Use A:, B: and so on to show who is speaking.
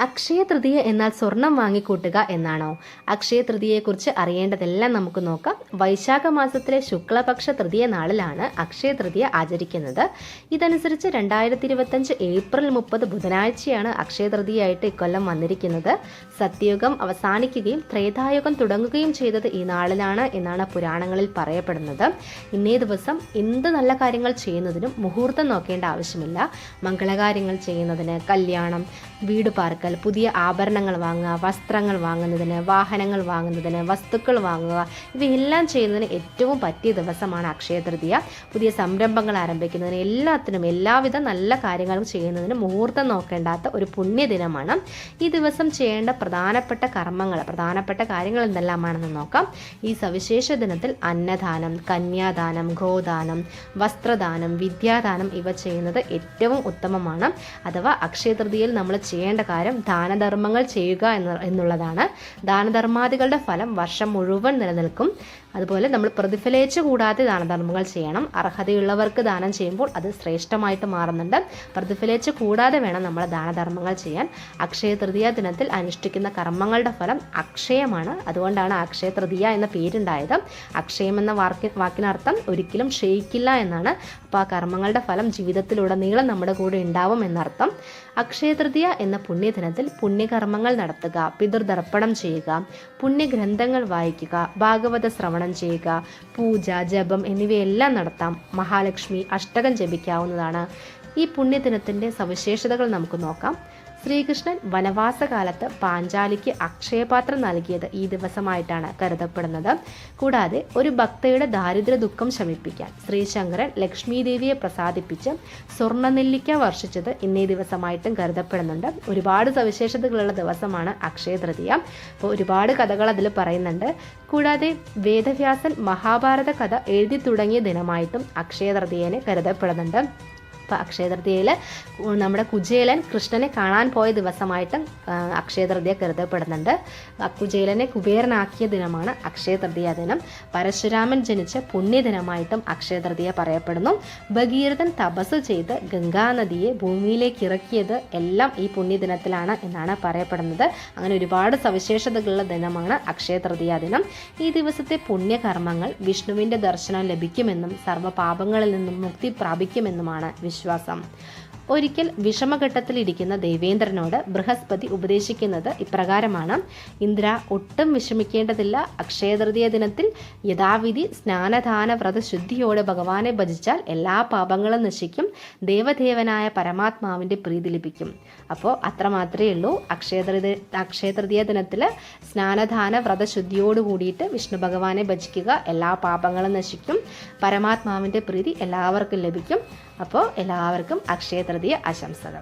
A: അക്ഷയ തൃതീയ എന്നാൽ സ്വർണം വാങ്ങിക്കൂട്ടുക എന്നാണോ? അക്ഷയ തൃതീയയെക്കുറിച്ച് അറിയേണ്ടതെല്ലാം നമുക്ക് നോക്കാം. വൈശാഖ മാസത്തിലെ ശുക്ലപക്ഷ തൃതീയ നാളിലാണ് അക്ഷയ തൃതീയ ആചരിക്കുന്നത്. ഇതനുസരിച്ച് 2025 ഏപ്രിൽ 30 ബുധനാഴ്ചയാണ് അക്ഷയ തൃതീയയായിട്ട് ഇക്കൊല്ലം വന്നിരിക്കുന്നത്. സത്യയുഗം അവസാനിക്കുകയും ത്രേതായുഗം തുടങ്ങുകയും ചെയ്തത് ഈ നാളിലാണ് എന്നാണ് പുരാണങ്ങളിൽ പറയപ്പെടുന്നത്. ഇന്നേ ദിവസം എന്ത് നല്ല കാര്യങ്ങൾ ചെയ്യുന്നതിനും മുഹൂർത്തം നോക്കേണ്ട ആവശ്യമില്ല. മംഗളകാര്യങ്ങൾ ചെയ്യുന്നതിന്, കല്യാണം, വീട് പാർക്കൽ, പുതിയ ആഭരണങ്ങൾ വാങ്ങുക, വസ്ത്രങ്ങൾ വാങ്ങുന്നതിന്, വാഹനങ്ങൾ വാങ്ങുന്നതിന്, വസ്തുക്കൾ വാങ്ങുക, ഇവയെല്ലാം ചെയ്യുന്നതിന് ഏറ്റവും പറ്റിയ ദിവസമാണ് അക്ഷയ തൃതീയ. പുതിയ സംരംഭങ്ങൾ ആരംഭിക്കുന്നതിന്, എല്ലാത്തിനും എല്ലാവിധ നല്ല കാര്യങ്ങളും ചെയ്യുന്നതിന് മുഹൂർത്തം നോക്കേണ്ടാത്ത ഒരു പുണ്യദിനമാണ്. ഈ ദിവസം ചെയ്യേണ്ട പ്രധാനപ്പെട്ട കാര്യങ്ങൾ എന്തെല്ലാമാണെന്ന് നോക്കാം. ഈ സവിശേഷ ദിനത്തിൽ അന്നദാനം, കന്യാദാനം, ഗോദാനം, വസ്ത്രദാനം, വിദ്യാദാനം ഇവ ചെയ്യുന്നത് ഏറ്റവും ഉത്തമമാണ്. അഥവാ അക്ഷയ തൃതീയയിൽ നമ്മൾ ചെയ്യേണ്ട കാര്യം ദാനധർമ്മങ്ങൾ ചെയ്യുക എന്നുള്ളതാണ്. ദാനധർമാദികളുടെ ഫലം വർഷം മുഴുവൻ നിലനിൽക്കും. അതുപോലെ നമ്മൾ പ്രതിഫലേച്ഛ കൂടാതെ ദാനധർമ്മങ്ങൾ ചെയ്യണം. അർഹതയുള്ളവർക്ക് ദാനം ചെയ്യുമ്പോൾ അത് ശ്രേഷ്ഠമായിട്ട് മാറുന്നുണ്ട്. പ്രതിഫലേച്ഛ കൂടാതെ വേണം നമ്മൾ ദാനധർമ്മങ്ങൾ ചെയ്യാൻ. അക്ഷയ തൃതീയ ദിനത്തിൽ അനുഷ്ഠിക്കുന്ന കർമ്മങ്ങളുടെ ഫലം അക്ഷയമാണ്. അതുകൊണ്ടാണ് അക്ഷയ തൃതീയ എന്ന പേരുണ്ടായത്. അക്ഷയം എന്ന വാക്കിനർത്ഥം ഒരിക്കലും ക്ഷയിക്കില്ല എന്നാണ്. അപ്പോൾ ആ കർമ്മങ്ങളുടെ ഫലം ജീവിതത്തിലുടനീളം നമ്മുടെ കൂടെ ഉണ്ടാവും എന്നർത്ഥം. അക്ഷയ തൃതീയ എന്ന പുണ്യദിനത്തിൽ പുണ്യകർമ്മങ്ങൾ നടത്തുക, പിതൃതർപ്പണം ചെയ്യുക, പുണ്യഗ്രന്ഥങ്ങൾ വായിക്കുക, ഭാഗവത ശ്രവണം ചെയ്യുക, പൂജ, ജപം എന്നിവയെല്ലാം നടത്താം. മഹാലക്ഷ്മി അഷ്ടകം ജപിക്കാവുന്നതാണ്. ഈ പുണ്യദിനത്തിൻ്റെ സവിശേഷതകൾ നമുക്ക് നോക്കാം. ശ്രീകൃഷ്ണൻ വനവാസകാലത്ത് പാഞ്ചാലിക്ക് അക്ഷയപാത്രം നൽകിയത് ഈ ദിവസമായിട്ടാണ് കരുതപ്പെടുന്നത്. കൂടാതെ ഒരു ഭക്തയുടെ ദാരിദ്ര്യ ദുഃഖം ശമിപ്പിക്കാൻ ശ്രീശങ്കരൻ ലക്ഷ്മീദേവിയെ പ്രസാദിപ്പിച്ച് സ്വർണ്ണനെല്ലിക്ക വർഷിച്ചത് ഇന്നേ ദിവസമായിട്ടും കരുതപ്പെടുന്നുണ്ട്. ഒരുപാട് സവിശേഷതകളുള്ള ദിവസമാണ് അക്ഷയ തൃതീയ. അപ്പോൾ ഒരുപാട് കഥകൾ അതിൽ പറയുന്നുണ്ട്. കൂടാതെ വേദവ്യാസൻ മഹാഭാരത കഥ എഴുതി തുടങ്ങിയ ദിനമായിട്ടും അക്ഷയ തൃതീയനെ കരുതപ്പെടുന്നുണ്ട്. അപ്പോൾ അക്ഷയ തൃതീയയിൽ നമ്മുടെ കുചേലൻ കൃഷ്ണനെ കാണാൻ പോയ ദിവസമായിട്ടും അക്ഷയ തൃതീയ കരുതപ്പെടുന്നുണ്ട്. കുചേലനെ കുബേരനാക്കിയ ദിനമാണ് അക്ഷയ തൃതീയ ദിനം. പരശുരാമൻ ജനിച്ച പുണ്യദിനമായിട്ടും അക്ഷയ തൃതീയ പറയപ്പെടുന്നു. ഭഗീരഥൻ തപസ് ചെയ്ത് ഗംഗാനദിയെ ഭൂമിയിലേക്ക് ഇറക്കിയത് എല്ലാം ഈ പുണ്യദിനത്തിലാണ് എന്നാണ് പറയപ്പെടുന്നത്. അങ്ങനെ ഒരുപാട് സവിശേഷതകളുള്ള ദിനമാണ് അക്ഷയ തൃതീയ ദിനം. ഈ ദിവസത്തെ പുണ്യകർമ്മങ്ങൾ വിഷ്ണുവിൻ്റെ ദർശനം ലഭിക്കുമെന്നും സർവ്വപാപങ്ങളിൽ നിന്നും മുക്തി പ്രാപിക്കുമെന്നുമാണ് വിശ്വാസം. ഒരിക്കൽ വിഷമഘട്ടത്തിലിരിക്കുന്ന ദേവേന്ദ്രനോട് ബൃഹസ്പതി ഉപദേശിക്കുന്നത് ഇപ്രകാരമാണ്: ഇന്ദ്ര, ഒട്ടും വിഷമിക്കേണ്ടതില്ല. അക്ഷയതൃതീയ ദിനത്തിൽ യഥാവിധി സ്നാനദാന വ്രതശുദ്ധിയോടെ ഭഗവാനെ ഭജിച്ചാൽ എല്ലാ പാപങ്ങളും നശിക്കും. ദേവദേവനായ പരമാത്മാവിൻ്റെ പ്രീതി ലഭിക്കും. അപ്പോൾ അത്ര മാത്രമേ ഉള്ളൂ. അക്ഷയതൃതീയ ദിനത്തിൽ സ്നാനദാന വ്രതശുദ്ധിയോട് കൂടിയിട്ട് വിഷ്ണു ഭഗവാനെ ഭജിക്കുക. എല്ലാ പാപങ്ങളും നശിക്കും. പരമാത്മാവിൻ്റെ പ്രീതി എല്ലാവർക്കും ലഭിക്കും. അപ്പോൾ എല്ലാവർക്കും അക്ഷയ തൃതീയ ആശംസകൾ.